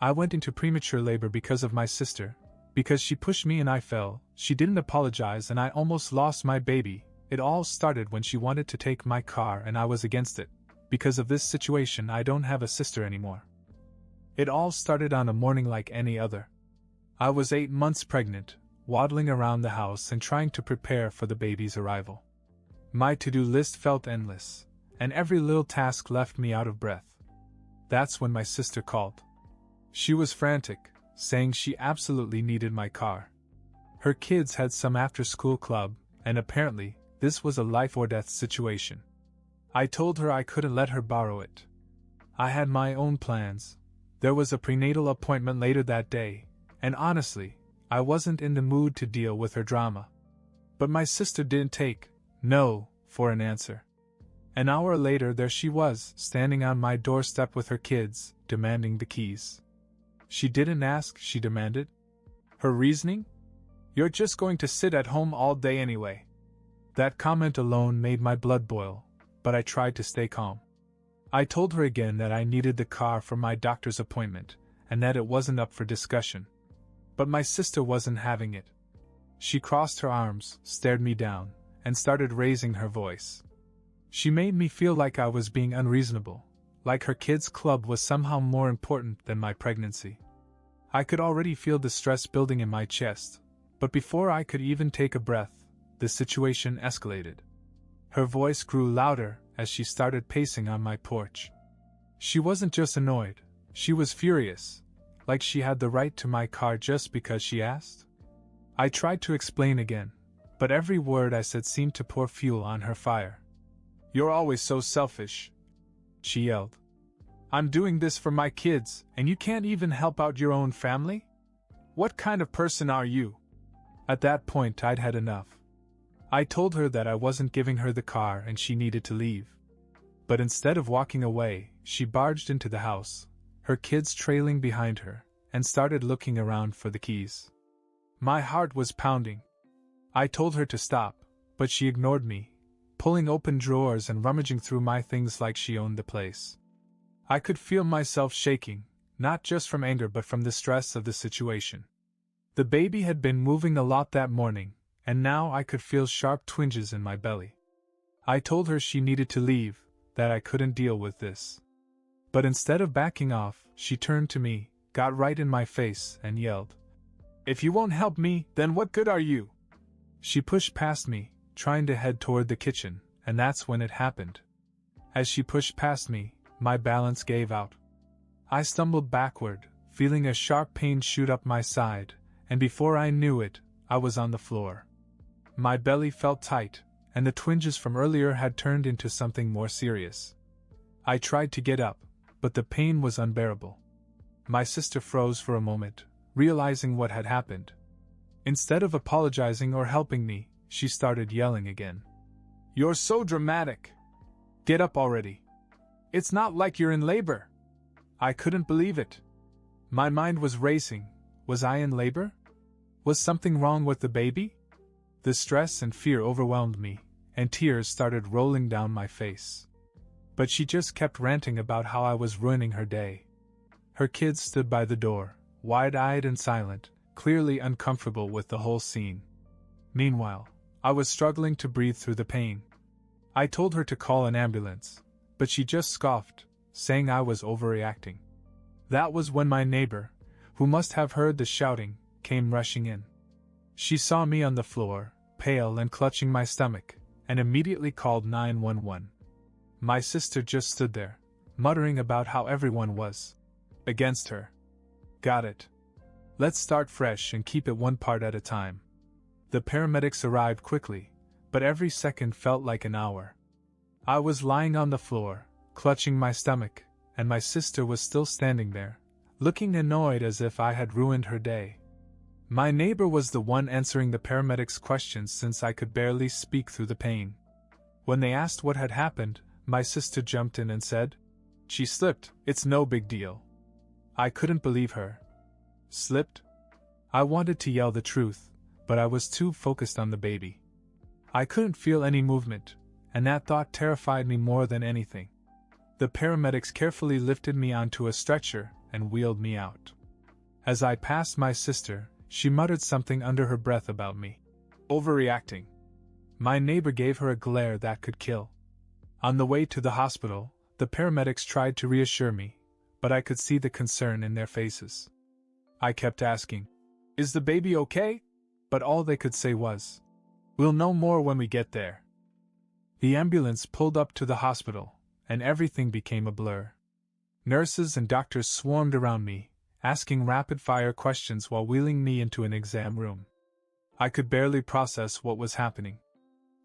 I went into premature labor because of my sister, because she pushed me and I fell. She didn't apologize and I almost lost my baby. It all started when she wanted to take my car and I was against it. Because of this situation, I don't have a sister anymore. It all started on a morning like any other. I was 8 months pregnant, waddling around the house and trying to prepare for the baby's arrival. My to-do list felt endless, and every little task left me out of breath. That's when my sister called. She was frantic, saying she absolutely needed my car. Her kids had some after-school club, and apparently, this was a life-or-death situation. I told her I couldn't let her borrow it. I had my own plans. There was a prenatal appointment later that day, and honestly, I wasn't in the mood to deal with her drama. But my sister didn't take no for an answer. An hour later there she was, standing on my doorstep with her kids, demanding the keys. She didn't ask, she demanded. Her reasoning? You're just going to sit at home all day anyway. That comment alone made my blood boil, but I tried to stay calm. I told her again that I needed the car for my doctor's appointment, and that it wasn't up for discussion. But my sister wasn't having it. She crossed her arms, stared me down, and started raising her voice. She made me feel like I was being unreasonable, like her kids' club was somehow more important than my pregnancy. I could already feel the stress building in my chest, but before I could even take a breath, the situation escalated. Her voice grew louder as she started pacing on my porch. She wasn't just annoyed, she was furious, like she had the right to my car just because she asked. I tried to explain again, but every word I said seemed to pour fuel on her fire. You're always so selfish, she yelled. I'm doing this for my kids, and you can't even help out your own family? What kind of person are you? At that point I'd had enough. I told her that I wasn't giving her the car and she needed to leave. But instead of walking away, she barged into the house, her kids trailing behind her, and started looking around for the keys. My heart was pounding. I told her to stop, but she ignored me, pulling open drawers and rummaging through my things like she owned the place. I could feel myself shaking, not just from anger but from the stress of the situation. The baby had been moving a lot that morning, and now I could feel sharp twinges in my belly. I told her she needed to leave, that I couldn't deal with this. But instead of backing off, she turned to me, got right in my face, and yelled, If you won't help me, then what good are you? She pushed past me, trying to head toward the kitchen, and that's when it happened. As she pushed past me, my balance gave out. I stumbled backward, feeling a sharp pain shoot up my side, and before I knew it, I was on the floor. My belly felt tight, and the twinges from earlier had turned into something more serious. I tried to get up, but the pain was unbearable. My sister froze for a moment, realizing what had happened. Instead of apologizing or helping me, she started yelling again. You're so dramatic. Get up already. It's not like you're in labor. I couldn't believe it. My mind was racing. Was I in labor? Was something wrong with the baby? The stress and fear overwhelmed me, and tears started rolling down my face. But she just kept ranting about how I was ruining her day. Her kids stood by the door, wide-eyed and silent, clearly uncomfortable with the whole scene. Meanwhile, I was struggling to breathe through the pain. I told her to call an ambulance, but she just scoffed, saying I was overreacting. That was when my neighbor, who must have heard the shouting, came rushing in. She saw me on the floor, pale and clutching my stomach, and immediately called 911. My sister just stood there, muttering about how everyone was against her. Got it. Let's start fresh and keep it one part at a time. The paramedics arrived quickly, but every second felt like an hour. I was lying on the floor, clutching my stomach, and my sister was still standing there, looking annoyed as if I had ruined her day. My neighbor was the one answering the paramedics' questions since I could barely speak through the pain. When they asked what had happened, my sister jumped in and said, She slipped, it's no big deal. I couldn't believe her. Slipped? I wanted to yell the truth, but I was too focused on the baby. I couldn't feel any movement, and that thought terrified me more than anything. The paramedics carefully lifted me onto a stretcher and wheeled me out. As I passed my sister, she muttered something under her breath about me. Overreacting. My neighbor gave her a glare that could kill. On the way to the hospital, the paramedics tried to reassure me, but I could see the concern in their faces. I kept asking, "Is the baby okay?" But all they could say was, "We'll know more when we get there." The ambulance pulled up to the hospital, and everything became a blur. Nurses and doctors swarmed around me, asking rapid-fire questions while wheeling me into an exam room. I could barely process what was happening.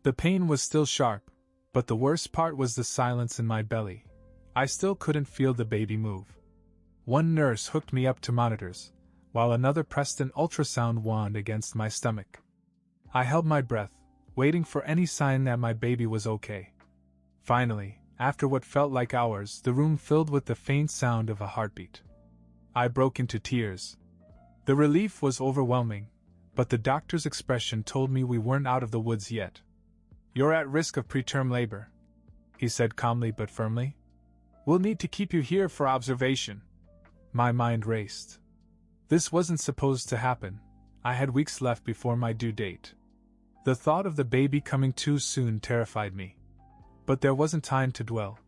The pain was still sharp, but the worst part was the silence in my belly. I still couldn't feel the baby move. One nurse hooked me up to monitors, while another pressed an ultrasound wand against my stomach. I held my breath, waiting for any sign that my baby was okay. Finally, after what felt like hours, the room filled with the faint sound of a heartbeat. I broke into tears. The relief was overwhelming, but the doctor's expression told me we weren't out of the woods yet. "You're at risk of preterm labor," he said calmly but firmly. "We'll need to keep you here for observation." My mind raced. This wasn't supposed to happen. I had weeks left before my due date. The thought of the baby coming too soon terrified me. But there wasn't time to dwell.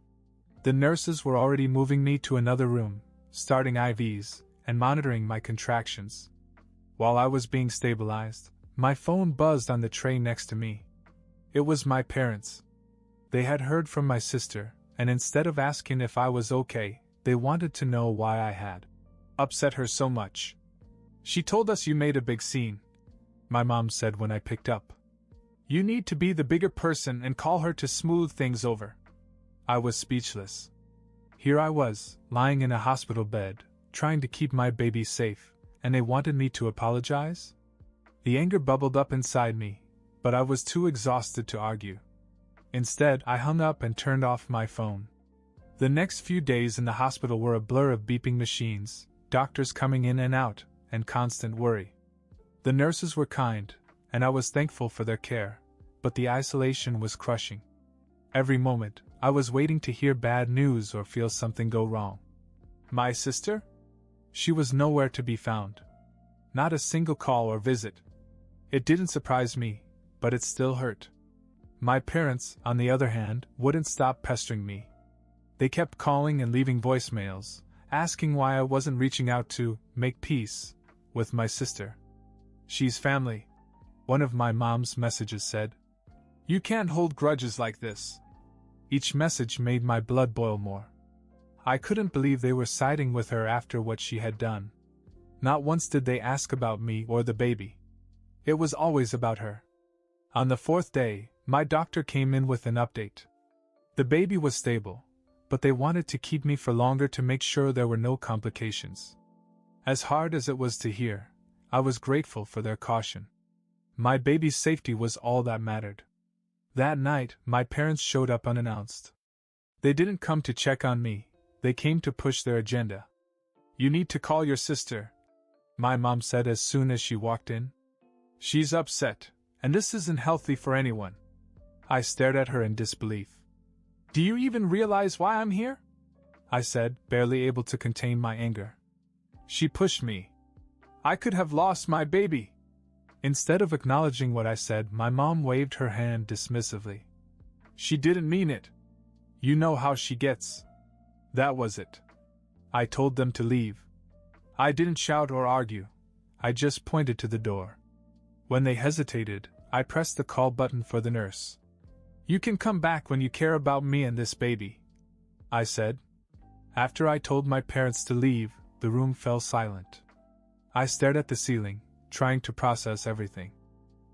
The nurses were already moving me to another room, starting IVs, and monitoring my contractions. While I was being stabilized, my phone buzzed on the tray next to me. It was my parents. They had heard from my sister, and instead of asking if I was okay, they wanted to know why I had upset her so much. "She told us you made a big scene," my mom said when I picked up. "You need to be the bigger person and call her to smooth things over." I was speechless. Here I was, lying in a hospital bed, trying to keep my baby safe, and they wanted me to apologize? The anger bubbled up inside me, but I was too exhausted to argue. Instead, I hung up and turned off my phone. The next few days in the hospital were a blur of beeping machines, doctors coming in and out, and constant worry. The nurses were kind, and I was thankful for their care, but the isolation was crushing. Every moment, I was waiting to hear bad news or feel something go wrong. My sister? She was nowhere to be found. Not a single call or visit. It didn't surprise me, but it still hurt. My parents, on the other hand, wouldn't stop pestering me. They kept calling and leaving voicemails, asking why I wasn't reaching out to make peace with my sister. "She's family," one of my mom's messages said. "You can't hold grudges like this." Each message made my blood boil more. I couldn't believe they were siding with her after what she had done. Not once did they ask about me or the baby. It was always about her. On the fourth day, my doctor came in with an update. The baby was stable, but they wanted to keep me for longer to make sure there were no complications. As hard as it was to hear, I was grateful for their caution. My baby's safety was all that mattered. That night, my parents showed up unannounced. They didn't come to check on me, they came to push their agenda. "You need to call your sister," my mom said as soon as she walked in. "She's upset, and this isn't healthy for anyone." I stared at her in disbelief. "Do you even realize why I'm here?" I said, barely able to contain my anger. She pushed me. I could have lost my baby. Instead of acknowledging what I said, my mom waved her hand dismissively. "She didn't mean it. You know how she gets." That was it. I told them to leave. I didn't shout or argue. I just pointed to the door. When they hesitated, I pressed the call button for the nurse. "You can come back when you care about me and this baby," I said. After I told my parents to leave, the room fell silent. I stared at the ceiling, trying to process everything.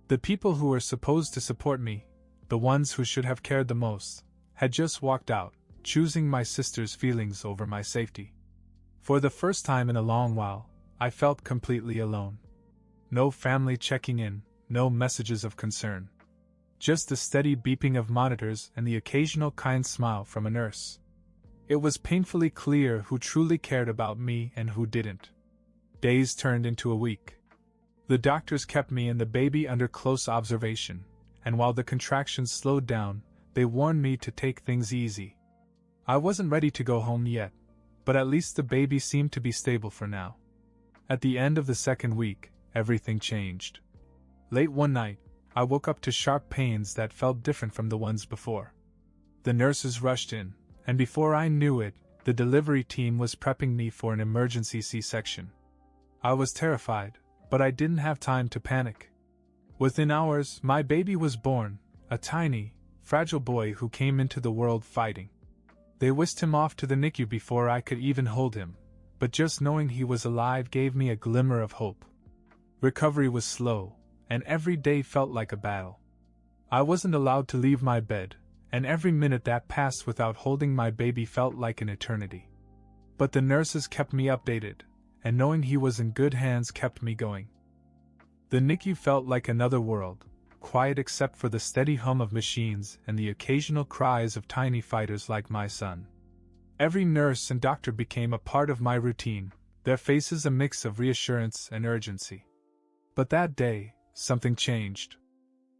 The people who were supposed to support me, the ones who should have cared the most, had just walked out, choosing my sister's feelings over my safety. For the first time in a long while, I felt completely alone. No family checking in, no messages of concern. Just the steady beeping of monitors and the occasional kind smile from a nurse. It was painfully clear who truly cared about me and who didn't. Days turned into a week. The doctors kept me and the baby under close observation, and while the contractions slowed down, they warned me to take things easy. I wasn't ready to go home yet, but at least the baby seemed to be stable for now. At the end of the second week, everything changed. Late one night, I woke up to sharp pains that felt different from the ones before. The nurses rushed in, and before I knew it, the delivery team was prepping me for an emergency C-section. I was terrified, but I didn't have time to panic. Within hours, my baby was born, a tiny, fragile boy who came into the world fighting. They whisked him off to the NICU before I could even hold him, but just knowing he was alive gave me a glimmer of hope. Recovery was slow, and every day felt like a battle. I wasn't allowed to leave my bed, and every minute that passed without holding my baby felt like an eternity. But the nurses kept me updated, and knowing he was in good hands kept me going. The NICU felt like another world, quiet except for the steady hum of machines and the occasional cries of tiny fighters like my son. Every nurse and doctor became a part of my routine, their faces a mix of reassurance and urgency. But that day, something changed.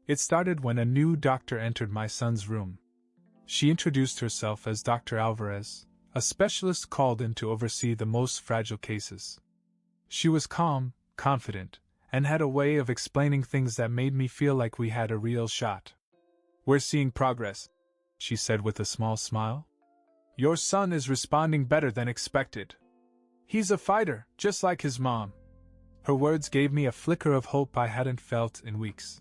It started when a new doctor entered my son's room. She introduced herself as Dr. Alvarez, a specialist called in to oversee the most fragile cases. She was calm, confident, and had a way of explaining things that made me feel like we had a real shot. "We're seeing progress," she said with a small smile. "Your son is responding better than expected. He's a fighter, just like his mom." Her words gave me a flicker of hope I hadn't felt in weeks.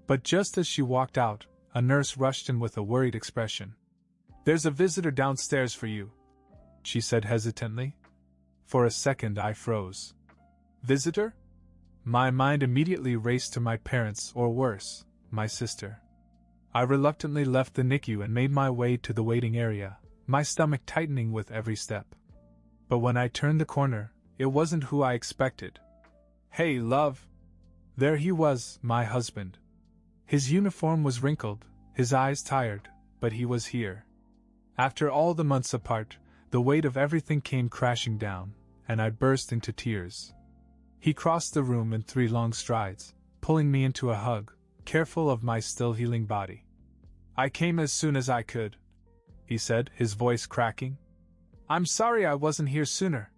But just as she walked out, a nurse rushed in with a worried expression. "There's a visitor downstairs for you," she said hesitantly. For a second I froze. Visitor? My mind immediately raced to my parents, or worse, my sister. I reluctantly left the NICU and made my way to the waiting area, my stomach tightening with every step. But when I turned the corner, it wasn't who I expected. "Hey, love!" There he was, my husband. His uniform was wrinkled, his eyes tired, but he was here. After all the months apart, the weight of everything came crashing down, and I burst into tears. He crossed the room in 3 long strides, pulling me into a hug, careful of my still healing body. "I came as soon as I could," he said, his voice cracking. "I'm sorry I wasn't here sooner."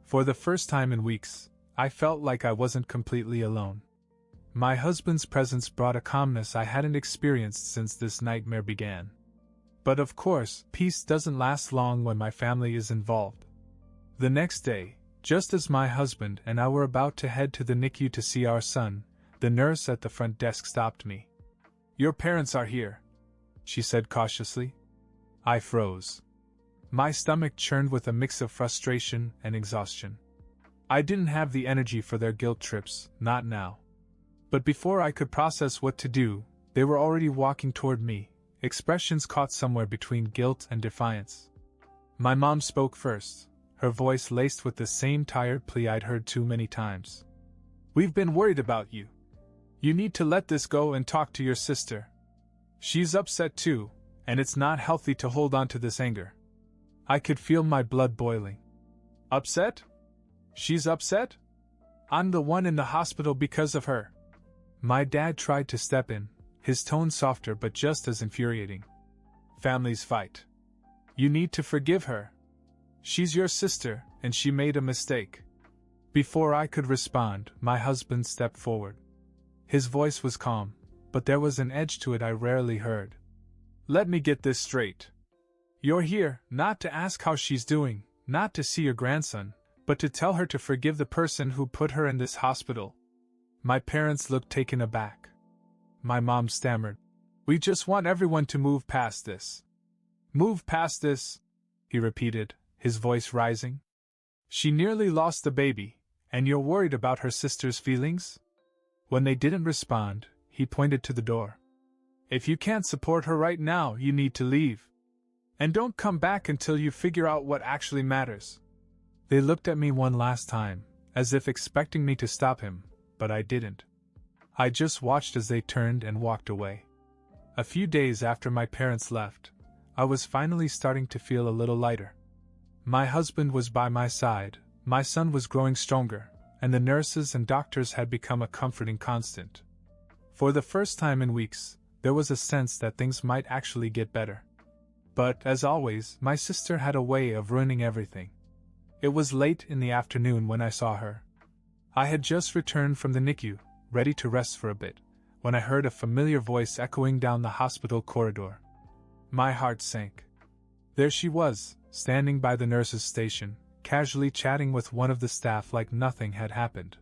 For the first time in weeks, I felt like I wasn't completely alone. My husband's presence brought a calmness I hadn't experienced since this nightmare began. But of course, peace doesn't last long when my family is involved. The next day, just as my husband and I were about to head to the NICU to see our son, the nurse at the front desk stopped me. "Your parents are here," she said cautiously. I froze. My stomach churned with a mix of frustration and exhaustion. I didn't have the energy for their guilt trips, not now. But before I could process what to do, they were already walking toward me, expressions caught somewhere between guilt and defiance. My mom spoke first, her voice laced with the same tired plea I'd heard too many times. "We've been worried about you. You need to let this go and talk to your sister. She's upset too, and it's not healthy to hold on to this anger." I could feel my blood boiling. "Upset? She's upset? I'm the one in the hospital because of her." My dad tried to step in, his tone softer but just as infuriating. "Families fight. You need to forgive her. She's your sister, and she made a mistake." Before I could respond, my husband stepped forward. His voice was calm, but there was an edge to it I rarely heard. "Let me get this straight. You're here, not to ask how she's doing, not to see your grandson, but to tell her to forgive the person who put her in this hospital." My parents looked taken aback. My mom stammered, "We just want everyone to move past this." "Move past this?" he repeated, his voice rising. "She nearly lost the baby, and you're worried about her sister's feelings?" When they didn't respond, he pointed to the door. "If you can't support her right now, you need to leave. And don't come back until you figure out what actually matters." They looked at me one last time, as if expecting me to stop him, but I didn't. I just watched as they turned and walked away. A few days after my parents left, I was finally starting to feel a little lighter. My husband was by my side, my son was growing stronger, and the nurses and doctors had become a comforting constant. For the first time in weeks, there was a sense that things might actually get better. But, as always, my sister had a way of ruining everything. It was late in the afternoon when I saw her. I had just returned from the NICU, ready to rest for a bit, when I heard a familiar voice echoing down the hospital corridor. My heart sank. There she was, standing by the nurse's station, casually chatting with one of the staff like nothing had happened.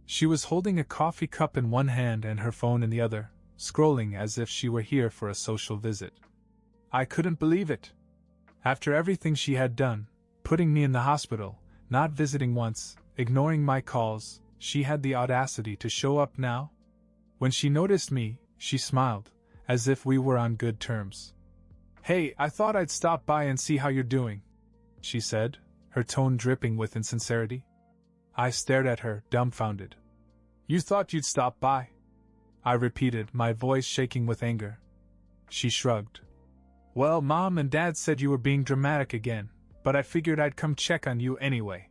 She was holding a coffee cup in one hand and her phone in the other, scrolling as if she were here for a social visit. I couldn't believe it. After everything she had done, putting me in the hospital, not visiting once, ignoring my calls, she had the audacity to show up now? When she noticed me, she smiled, as if we were on good terms. "Hey, I thought I'd stop by and see how you're doing," she said, her tone dripping with insincerity. I stared at her, dumbfounded. "You thought you'd stop by?" I repeated, my voice shaking with anger. She shrugged. "Well, Mom and Dad said you were being dramatic again, but I figured I'd come check on you anyway."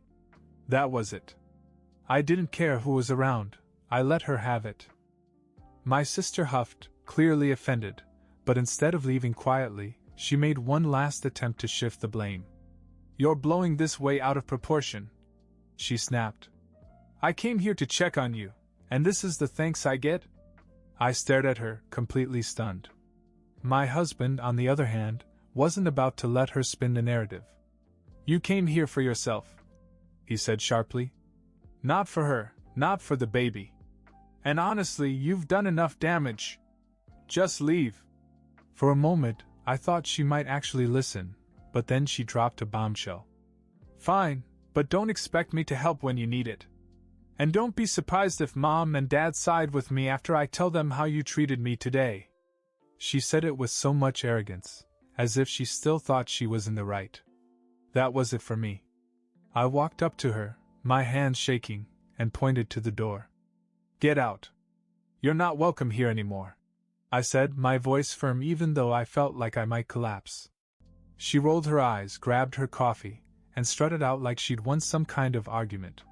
That was it. I didn't care who was around, I let her have it. My sister huffed, clearly offended, but instead of leaving quietly, she made one last attempt to shift the blame. "You're blowing this way out of proportion," she snapped. "I came here to check on you, and this is the thanks I get?" I stared at her, completely stunned. My husband, on the other hand, wasn't about to let her spin the narrative. "You came here for yourself," he said sharply. "Not for her, not for the baby. And honestly, you've done enough damage. Just leave." For a moment, I thought she might actually listen, but then she dropped a bombshell. "Fine, but don't expect me to help when you need it. And don't be surprised if Mom and Dad side with me after I tell them how you treated me today." She said it with so much arrogance, as if she still thought she was in the right. That was it for me. I walked up to her, my hands shaking, and pointed to the door. "Get out. You're not welcome here anymore," I said, my voice firm even though I felt like I might collapse. She rolled her eyes, grabbed her coffee, and strutted out like she'd won some kind of argument.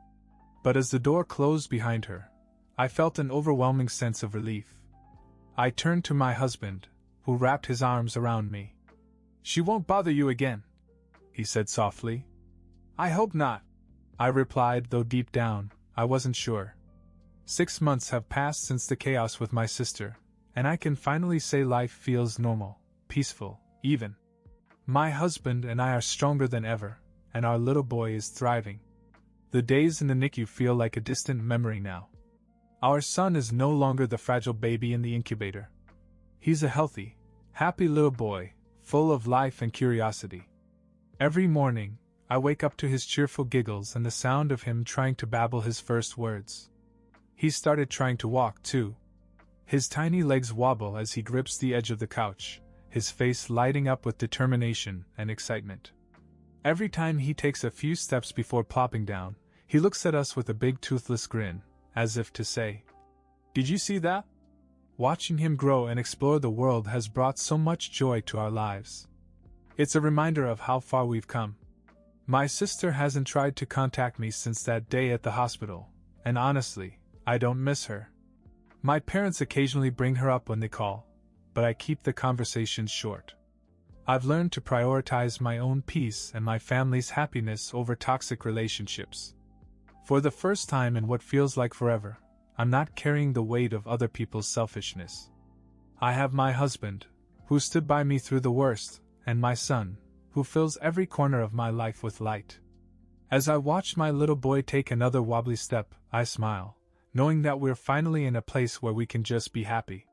But as the door closed behind her, I felt an overwhelming sense of relief. I turned to my husband, who wrapped his arms around me. "She won't bother you again," he said softly. "I hope not," I replied, though deep down, I wasn't sure. 6 months have passed since the chaos with my sister, and I can finally say life feels normal, peaceful, even. My husband and I are stronger than ever, and our little boy is thriving. The days in the NICU feel like a distant memory now. Our son is no longer the fragile baby in the incubator. He's a healthy, happy little boy, full of life and curiosity. Every morning, I wake up to his cheerful giggles and the sound of him trying to babble his first words. He's started trying to walk, too. His tiny legs wobble as he grips the edge of the couch, his face lighting up with determination and excitement. Every time he takes a few steps before plopping down, he looks at us with a big toothless grin, as if to say, "Did you see that?" Watching him grow and explore the world has brought so much joy to our lives. It's a reminder of how far we've come. My sister hasn't tried to contact me since that day at the hospital, and honestly, I don't miss her. My parents occasionally bring her up when they call, but I keep the conversations short. I've learned to prioritize my own peace and my family's happiness over toxic relationships. For the first time in what feels like forever, I'm not carrying the weight of other people's selfishness. I have my husband, who stood by me through the worst, and my son, who fills every corner of my life with light. As I watch my little boy take another wobbly step, I smile, knowing that we're finally in a place where we can just be happy.